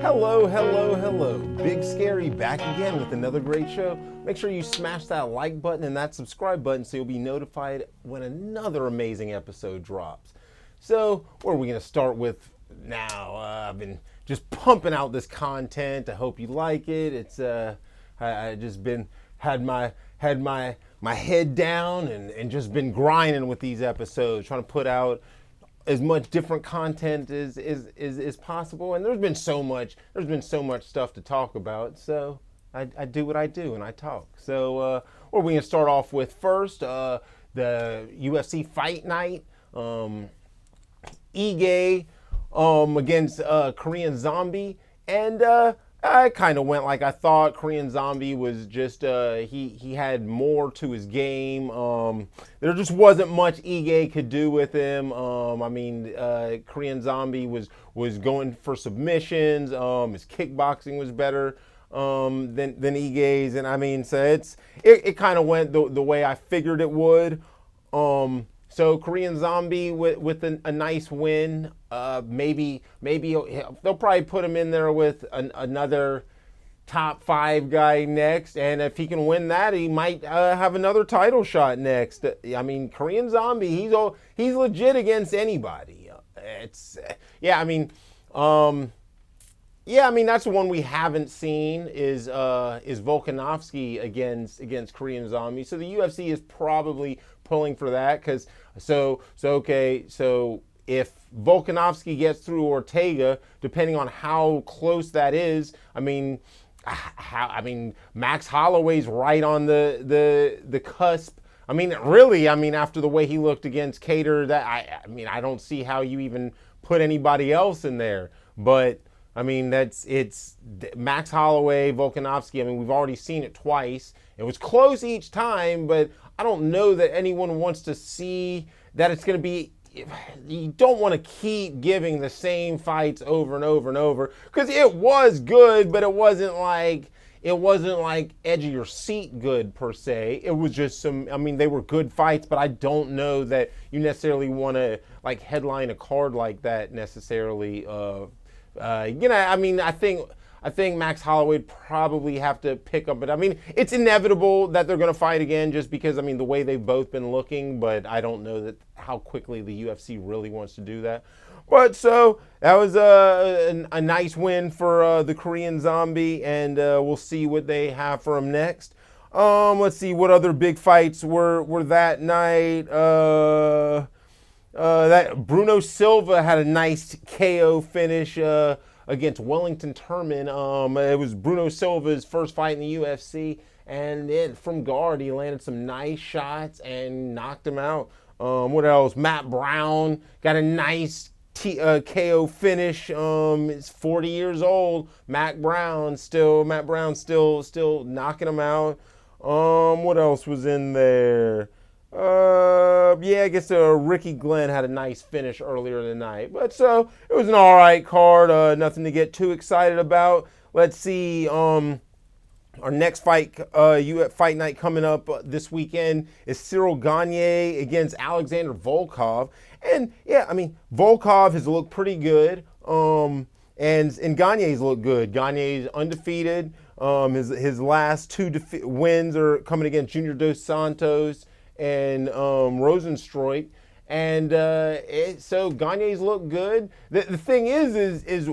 Hello, hello, hello. Big Scary back again with another great show. Make sure you smash that like button and that subscribe button so you'll be notified when another amazing episode drops. So, what are we going to start with now? I've been just pumping out this content. I hope you like it. It's I just been had my head down and just been grinding with these episodes, trying to put out as much different content as possible. And there's been so much stuff to talk about. So I do what I do and I talk. So what are we gonna start off with first? The UFC Fight Night. Ige against Korean Zombie, and I kind of went like I thought. Korean Zombie was just he had more to his game. There just wasn't much Ige could do with him. Korean Zombie was going for submissions. His kickboxing was better than Ige's, and so it kind of went the way I figured it would. So Korean Zombie with a nice win. Maybe they'll probably put him in there with another top 5 guy next, and if he can win that, he might have another title shot next. Korean Zombie, he's legit against anybody. That's the one we haven't seen is Volkanovski against Korean Zombie. So the UFC is probably pulling for that because so if Volkanovski gets through Ortega, depending on how close that is, Max Holloway's right on the cusp. After the way he looked against Cater, I don't see how you even put anybody else in there. But it's Max Holloway, Volkanovski. We've already seen it twice. It was close each time, but I don't know that anyone wants to see that it's going to be. You don't want to keep giving the same fights over and over and over because it was good, but it wasn't like edge of your seat good per se. It was just they were good fights, but I don't know that you necessarily want to like headline a card like that necessarily. I think Max Holloway would probably have to pick up. But it's inevitable that they're going to fight again, just because the way they've both been looking. But I don't know that how quickly the UFC really wants to do that. But so that was a nice win for the Korean Zombie, and we'll see what they have for him next. Let's see what other big fights were that night. That Bruno Silva had a nice KO finish against Wellington Turman. It was Bruno Silva's first fight in the UFC, and from guard he landed some nice shots and knocked him out. What else? Matt Brown got a nice KO finish. He's 40 years old. Matt Brown still knocking him out. What else was in there? I guess Ricky Glenn had a nice finish earlier in the night. But so it was an all right card. Nothing to get too excited about. Let's see. Our next fight night coming up this weekend is Cyril Gane against Alexander Volkov. And Volkov has looked pretty good. And Gane's looked good. Gane's undefeated. His last 2 wins are coming against Junior Dos Santos and Rosenstreich, and so Gagne's look good. The thing is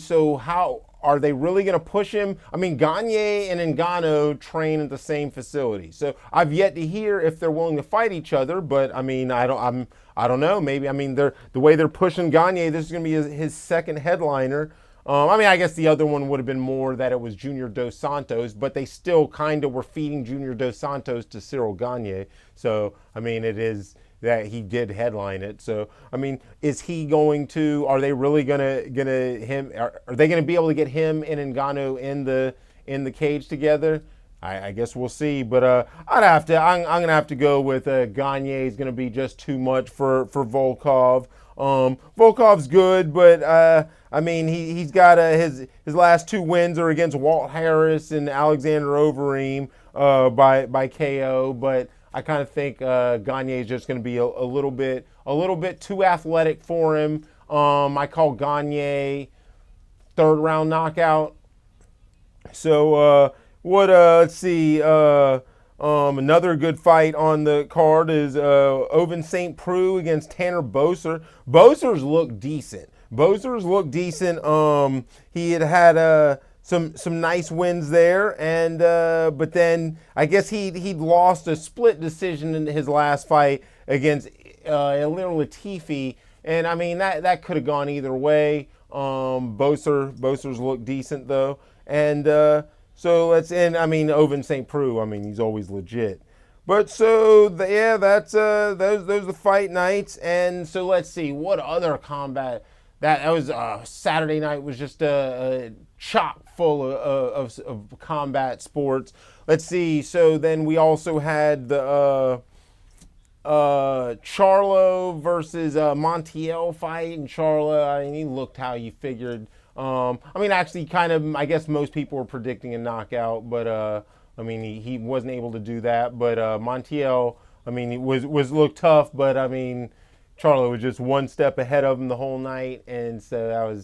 so how are they really going to push him? Gagne and Ngannou train at the same facility, so I've yet to hear if they're willing to fight each other. But I don't know. Maybe the way they're pushing Gagne, this is going to be his second headliner. I guess the other one would have been more that it was Junior Dos Santos, but they still kind of were feeding Junior Dos Santos to Cyril Gane. So, it is that he did headline it. So, is he going to, are they really are they going to be able to get him and Ngannou in the cage together? I guess we'll see, but I'm going to have to go with Gagne is going to be just too much for Volkov. Volkov's good, but he's got his last 2 wins are against Walt Harris and Alexander Overeem by KO. But I kind of think Gagne is just going to be a little bit too athletic for him. I call Gagne third round knockout. So let's see. Another good fight on the card is Ovince St. Preux against Tanner Boser. Boser's looked decent. He had some nice wins there, and but then I guess he'd lost a split decision in his last fight against Ilir Latifi, and I mean that could have gone either way. Boser's looked decent though, and so let's end. I mean, Ovince St. Preux. I mean, he's always legit. But so that's those are the fight nights, and so let's see what other combat. That was Saturday night was just a chock full of combat sports. Let's see. So then we also had the Charlo versus Montiel fight, and Charlo, I mean, he looked how you figured. I mean, actually, kind of, I guess most people were predicting a knockout, but I mean, he wasn't able to do that. But Montiel, I mean, he was looked tough, but I mean, Charlo was just one step ahead of him the whole night, and so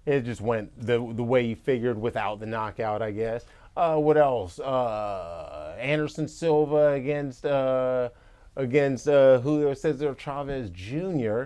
it just went the way you figured without the knockout, I guess. What else? Anderson Silva against Julio Cesar Chavez Jr.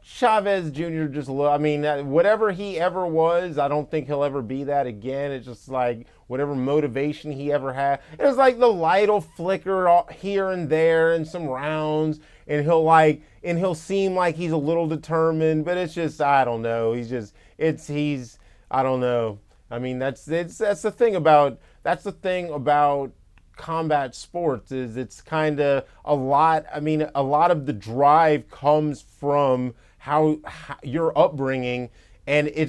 Chavez Jr. just I mean, whatever he ever was, I don't think he'll ever be that again. It's just like whatever motivation he ever had. It was like the light will flicker here and there in some rounds, and he'll seem like he's a little determined, but it's just, I don't know. I don't know. I mean, that's the thing about combat sports is it's kind of a lot. I mean, a lot of the drive comes from how your upbringing, and he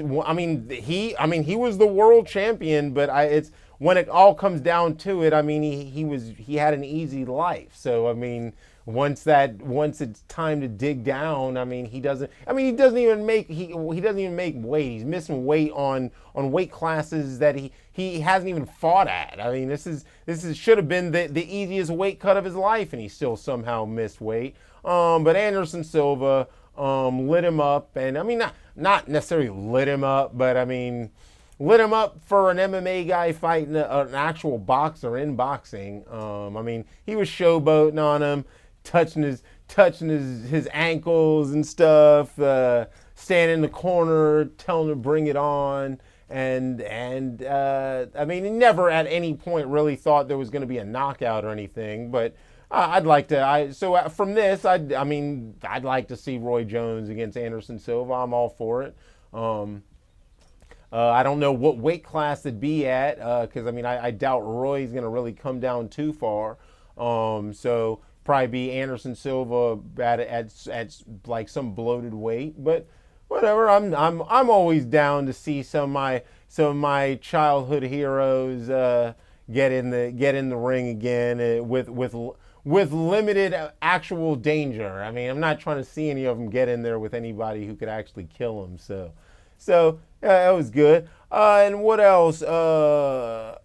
was the world champion, but it's when it all comes down to it, I mean, he had an easy life. So I mean, once it's time to dig down, I mean, he doesn't even make weight. He's missing weight on weight classes that he hasn't even fought at. I mean, this should have been the easiest weight cut of his life, and he still somehow missed weight. But Anderson Silva lit him up, and I mean, not necessarily lit him up, but I mean, lit him up for an MMA guy fighting an actual boxer in boxing. I mean, he was showboating on him, touching his ankles and stuff, standing in the corner, telling him to bring it on. And I mean, he never at any point really thought there was going to be a knockout or anything, but I'd like to. From this, I'd like to see Roy Jones against Anderson Silva. I'm all for it. I don't know what weight class it'd be at, because I mean, I doubt Roy's going to really come down too far. So probably be Anderson Silva at like some bloated weight, but whatever. I'm always down to see some of my childhood heroes get in the ring again with limited actual danger. I mean, I'm not trying to see any of them get in there with anybody who could actually kill them. So that was good. And what else? Inoue,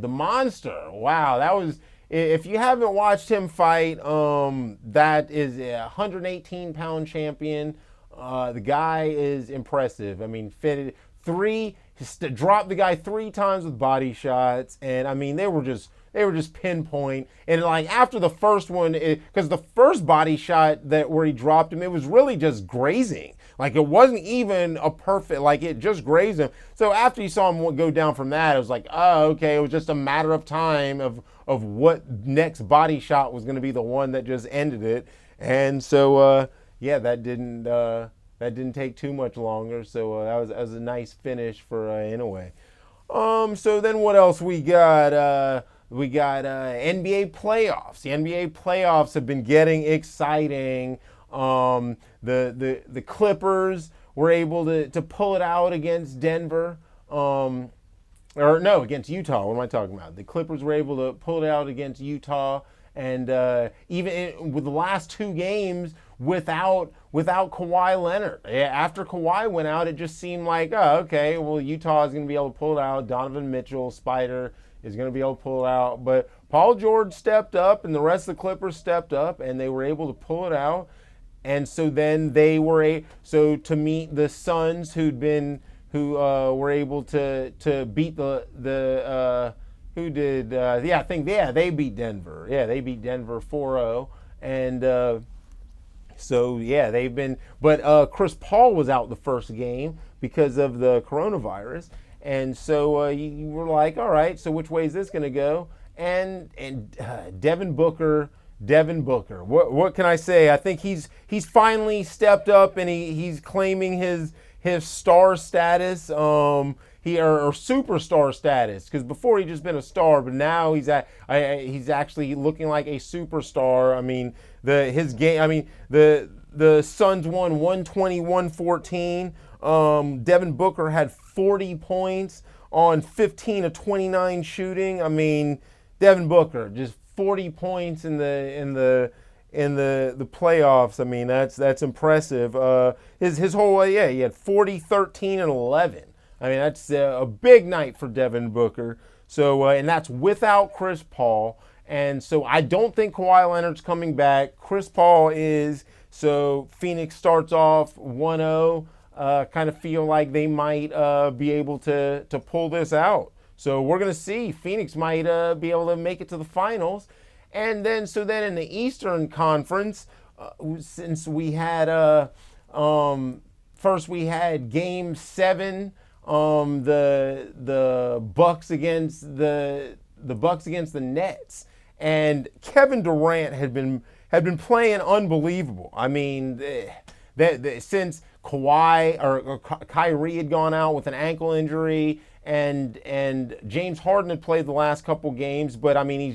the monster. Wow, that was. If you haven't watched him fight, that is a 118-pound champion. The guy is impressive. I mean, dropped the guy 3 times with body shots, and I mean, they were just pinpoint. And like after the first one, because the first body shot where he dropped him, it was really just grazing. Like it wasn't even a perfect, like it just grazed him. So after you saw him go down from that, it was like, oh, okay, it was just a matter of time of what next body shot was going to be the one that just ended it. And so, that didn't take too much longer. So that was a nice finish for Inoue. So then what else we got? We got NBA playoffs. The NBA playoffs have been getting exciting. The Clippers were able to pull it out against Denver. Against Utah. What am I talking about? The Clippers were able to pull it out against Utah, and with the last 2 games without Kawhi Leonard. After Kawhi went out, it just seemed like, oh, okay, well, Utah is going to be able to pull it out. Donovan Mitchell, Spider is going to be able to pull it out. But Paul George stepped up, and the rest of the Clippers stepped up, and they were able to pull it out. and so then they were so to meet the Suns who were able to beat the who did yeah, I think they beat Denver. Yeah, they beat Denver 4-0. And so yeah, they've been, but Chris Paul was out the first game because of the coronavirus, and so you were like, all right, so which way is this going to go? And Devin Booker, what can I say? I think he's finally stepped up, and he's claiming his star status. Or superstar status, because before he just been a star, but now he's actually looking like a superstar. I mean, his game. I mean, the Suns won 120-114. Devin Booker had 40 points on 15 of 29 shooting. I mean, Devin Booker just 40 points in the playoffs. I mean, that's impressive. His whole he had 40, 13, and 11. I mean, that's a big night for Devin Booker. So, and that's without Chris Paul. And so I don't think Kawhi Leonard's coming back. Chris Paul is. So Phoenix starts off 1-0. Kind of feel like they might be able to pull this out. So we're going to see. Phoenix might be able to make it to the finals. And then, in the Eastern Conference, since we had, first we had Game 7, the Bucks against the Nets, and Kevin Durant had been playing unbelievable. I mean, since Kyrie had gone out with an ankle injury, and James Harden had played the last couple games, but I mean he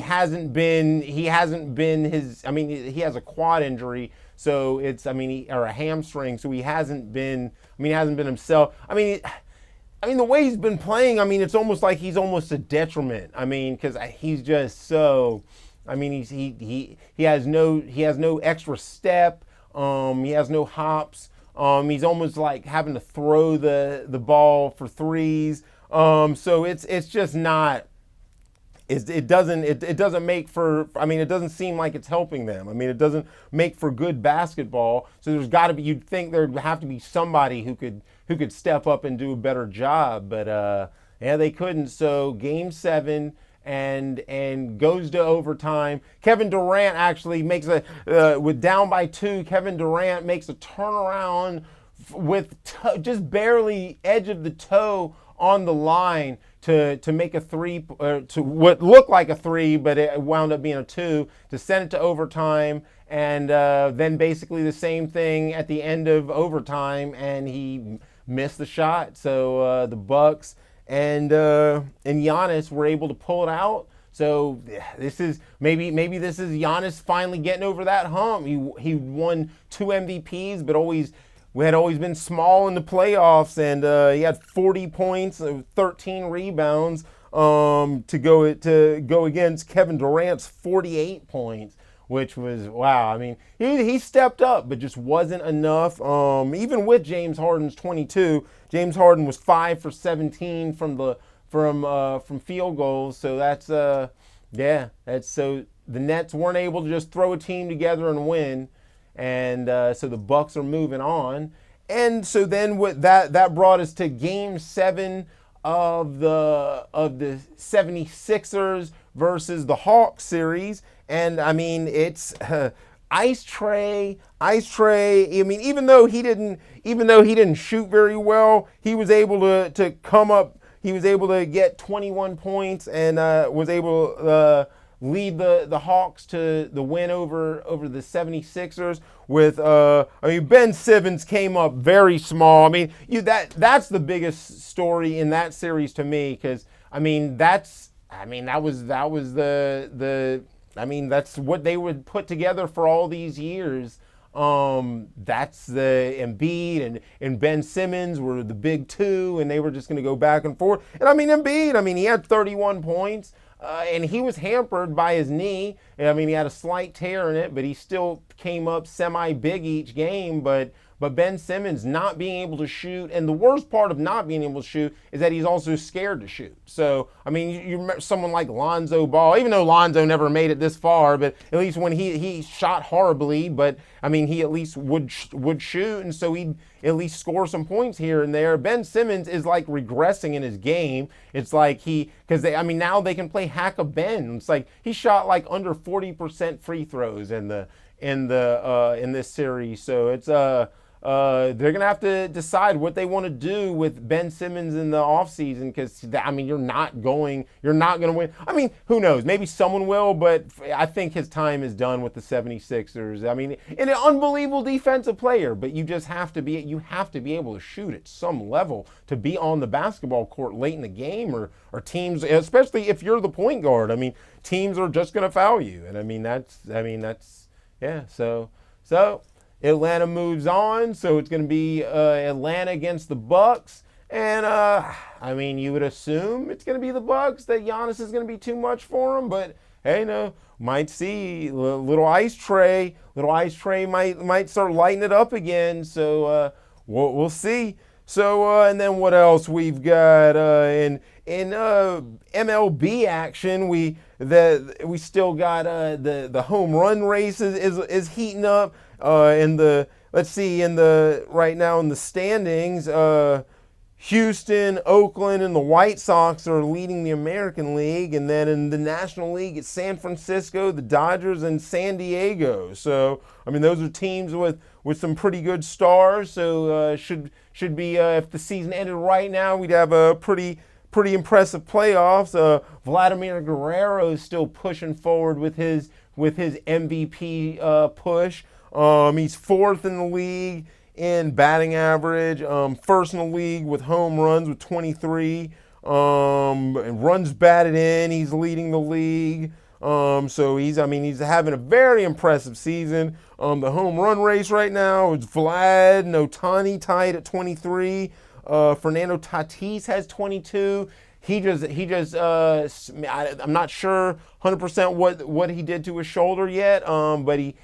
hasn't been his. I mean, he has a quad injury, so it's or a hamstring, so he hasn't been. I mean, he hasn't been himself. I mean, the way he's been playing, I mean, it's almost like he's almost a detriment. I mean, because he's just so. I mean, he has no extra step. He has no hops. He's almost like having to throw the ball for threes. So it's just not. It doesn't make for. I mean, it doesn't seem like it's helping them. I mean, it doesn't make for good basketball. So there's got to be. You'd think there'd have to be somebody who could step up and do a better job. But yeah, they couldn't. So Game 7 and goes to overtime. Kevin Durant actually makes with down by 2. Kevin Durant makes a turnaround with just barely edge of the toe on the line to make a 3, to what looked like a 3, but it wound up being a 2, to send it to overtime. And then basically the same thing at the end of overtime, and he missed the shot. So the Bucks and Giannis were able to pull it out. So this is maybe this is Giannis finally getting over that hump. He won 2 MVPs, but we had always been small in the playoffs, and he had 40 points, 13 rebounds to go against Kevin Durant's 48 points, which was wow. I mean, he stepped up, but just wasn't enough. Even with James Harden's 22, James Harden was 5 for 17 from field goals. So that's so the Nets weren't able to just throw a team together and win. And so the Bucks are moving on. And so then what that brought us to Game 7 of the 76ers versus the Hawks series. And I mean, it's Ice Tray. I mean, even though he didn't shoot very well, he was able to come up. He was able to get 21 points and was able to lead the Hawks to the win over the 76ers with Ben Simmons came up very small. I mean, that's the biggest story in that series to me, because that's what they would put together for all these years. That's the Embiid and Ben Simmons were the big two, and they were just going to go back and forth. And Embiid, he had 31 points. And he was hampered by his knee. He had a slight tear in it, but he still came up semi-big each game. But But Ben Simmons not being able to shoot, and the worst part of not being able to shoot is that he's also scared to shoot. So, I mean, you remember someone like Lonzo Ball, even though Lonzo never made it this far, but at least when he shot horribly, but I mean, he at least would shoot, and so he'd at least score some points here and there. Ben Simmons is like regressing in his game. It's like now they can play hack a Ben. It's like he shot like under 40% free throws in this series. So it's they're gonna have to decide what they want to do with Ben Simmons in the offseason, because you're not gonna win. I mean, who knows? Maybe someone will, but I think his time is done with the 76ers. I mean, an unbelievable defensive player, but you have to be able to shoot at some level to be on the basketball court late in the game, or teams, especially if you're the point guard. I mean, teams are just gonna foul you, and that's yeah. So. Atlanta moves on, so it's going to be Atlanta against the Bucks, and you would assume it's going to be the Bucks, that Giannis is going to be too much for him, but hey, no, might see little ice tray might start lighting it up again. So we'll see. So and then what else we've got in MLB action? We still got the home run race is heating up. Right now in the standings, Houston, Oakland, and the White Sox are leading the American League, and then in the National League, it's San Francisco, the Dodgers, and San Diego. So I mean, those are teams with some pretty good stars. So should be if the season ended right now, we'd have a pretty impressive playoffs. Vladimir Guerrero is still pushing forward with his MVP push. He's fourth in the league in batting average, first in the league with home runs with 23, and runs batted in, he's leading the league. So he's having a very impressive season. The home run race right now is Vlad and Ohtani tied at 23. Fernando Tatis has 22. I'm not sure 100% what he did to his shoulder yet, but he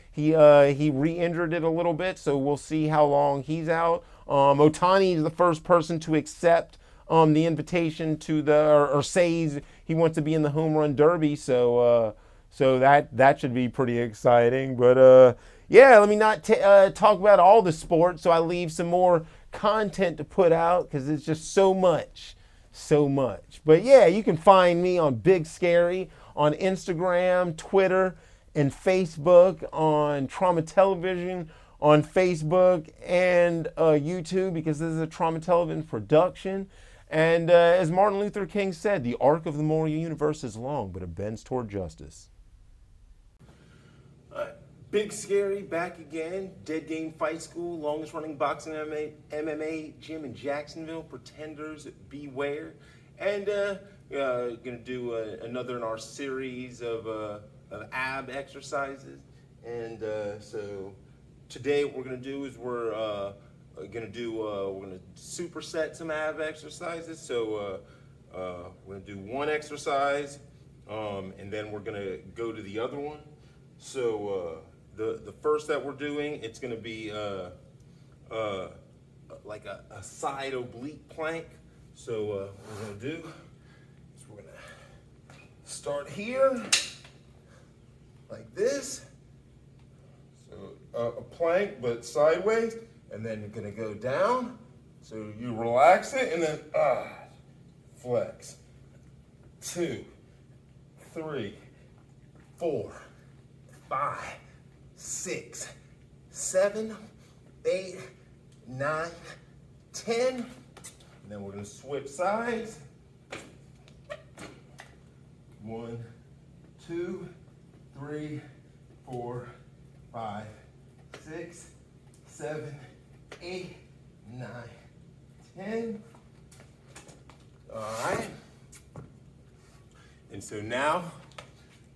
re-injured it a little bit, so we'll see how long he's out. Ohtani is the first person to accept the invitation to or say he wants to be in the home run derby, so that should be pretty exciting. But let me not talk about all the sports, so I leave some more content to put out, because it's just so much. But yeah, you can find me on Big Scary on Instagram, Twitter, and Facebook, on Trauma Television on Facebook and YouTube, because this is a Trauma Television production. And as Martin Luther King said, the arc of the moral universe is long, but it bends toward justice. Big Scary back again. Dead Game Fight School, longest running boxing MMA gym in Jacksonville. Pretenders beware. And gonna do another in our series of ab exercises. And so today what we're gonna do is we're gonna superset some ab exercises. So we're gonna do one exercise, and then we're gonna go to the other one. So the first that we're doing, it's going to be like a side oblique plank. So what we're going to do is we're going to start here like this. So a plank, but sideways, and then you're going to go down. So you relax it, and then flex. 2, 3, 4, 5, 6, 7, 8, 9, 10. And then we're going to switch sides. 1, 2, 3, 4, 5, 6, 7, 8, 9, 10. All right. And so now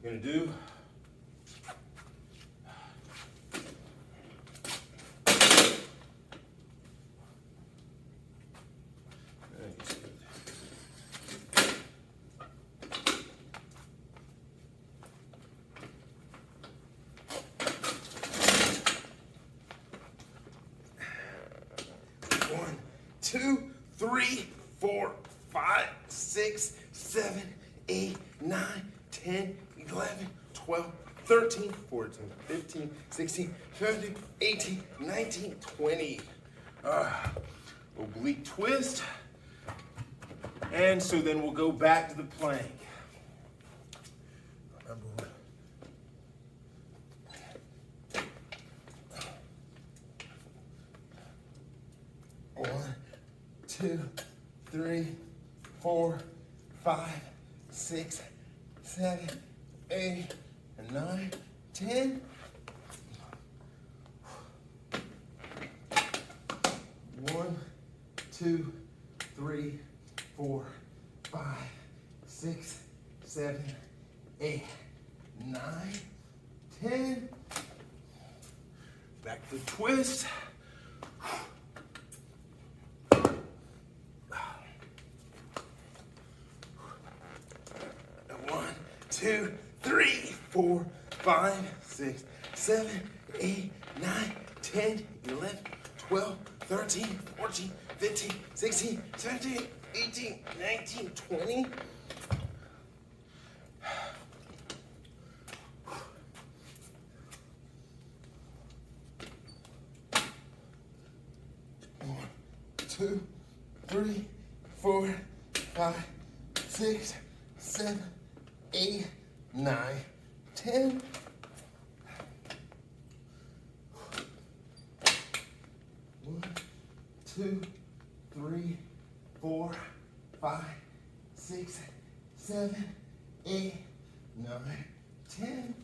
we're going to do 2, 3, 4, 5, 6, 7, 8, 9, 10, 11, 12, 13, 14, 15, 16, 17, 18, 19, 20. Oblique twist. And so then we'll go back to the plank. Remember, 1, 2, 3, 4, 5, 6, 7, 8, 9, 10. 1, 2, 3, 4, 5, 6, 7, 8, 9, 10. Back to the twist. 1, 2, 3, 4, 5, 6, 7, 8, 9, 10, 11, 12, 13, 14, 15, 16, 17, 18, 19, 20. One, 2, 3, 4, 5, 6, 7, 8, 9, 10. 1, 2, 3, 4, 5, 6, 7, 8, 9, 10.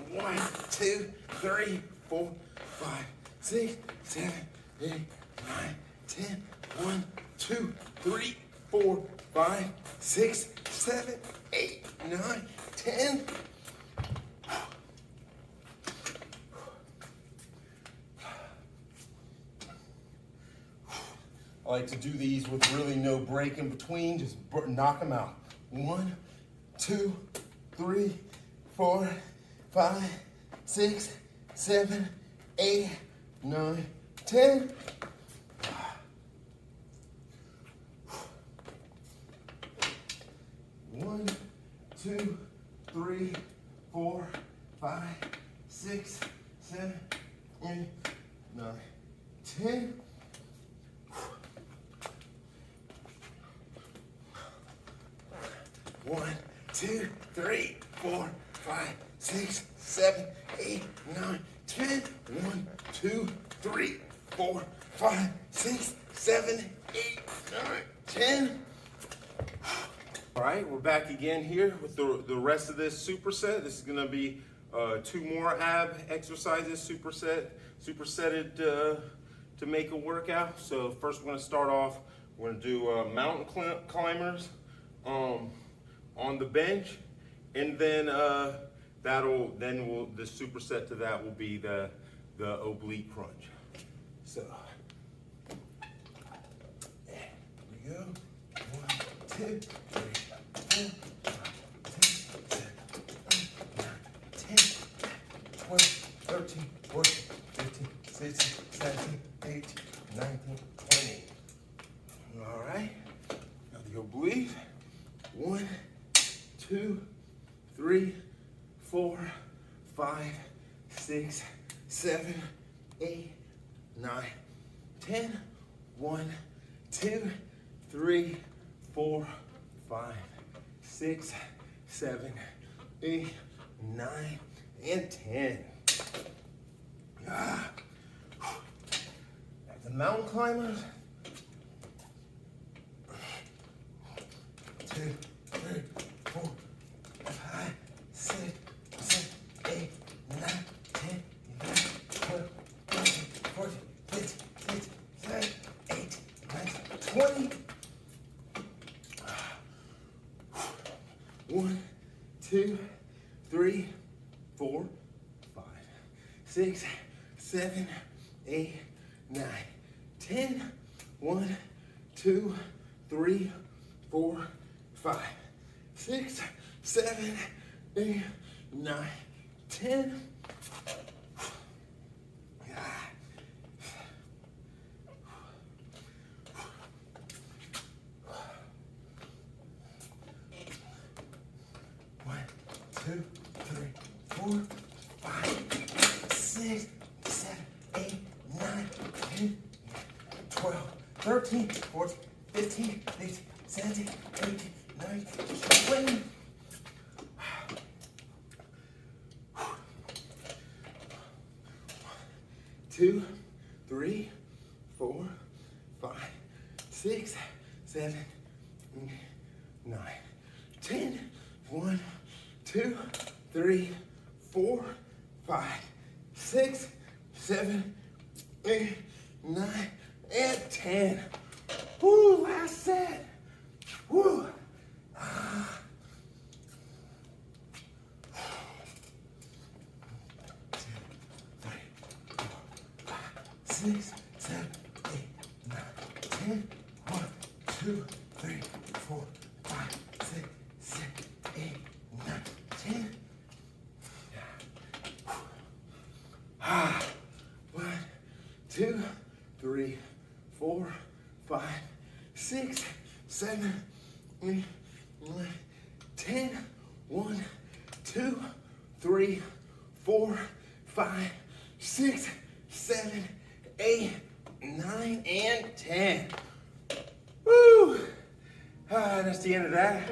1, 2, 3, 4, 5, 6, 7, 8, 9, 10. 1, 2, 3, 4, 5, 6, 7, 8, 9, 10. I like to do these with really no break in between, just knock them out. 1, 2, 3, 4, 5, 6, 7, 8, 9, 10. 1, 2, 3, 4, 5, 6, 7, 8, 9, 10. 1, 2, 3, 4, 5, 6, 7, 8, 9, 10. 1, 2, 3, 4, 5, 6, 7, 8, 9, 10. All right, we're back again here with the rest of this superset. This is going to be 2 more ab exercises, supersetted to make a workout. So first we're going to start off, we're going to do mountain climbers on the bench, and then the superset to that will be the oblique crunch. So here we go. 1, 2, 3, 4, 5, 6, 7, 8, 9, 10, 12, 13, 14, 15, 16, 17, 18, 19, 20. All right. Now the oblique. 1, 2, 3, 4, 5, 6, 7, 8, 9, 10. 1, 2, 3, 4, 5, 6, 7, 8, 9, and 10. The mountain climbers. 2, 3, 4, 5, 6, 7, 8, 9, 10, 11, 12, 13, 14, 15, 16, 17, 18, 19, 20. 1, 2, 3, 4, 5, 6, 7, 8, 9, 10. 1, 2, 3, 4, 5, 6, 7, 8, 9, 10. 1, 2, 3, 4, 5, 6, 7, 8, 9, 10, 12, 13, 14, 15, 16, 17, 18, 19, 20. 2, 3, 4, 5, 6, 7, 9, 10. 1, 2, 3, 4, 5, 6, 7, 8, 9, and 10. Woo, last set. Woo. 6, 7, 8, 9, 10. 1, 2, 3, 4, 5, 6, 7, 8, 9, 10. 1, 2, 3, 4, 5, 6, 7, 8, 9, 10. 1, 2, 3, 4, 5, 6, 7, 8, 9, and 10. Woo! That's the end of that.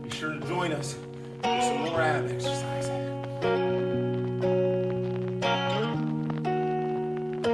Be sure to join us for some more ab exercises.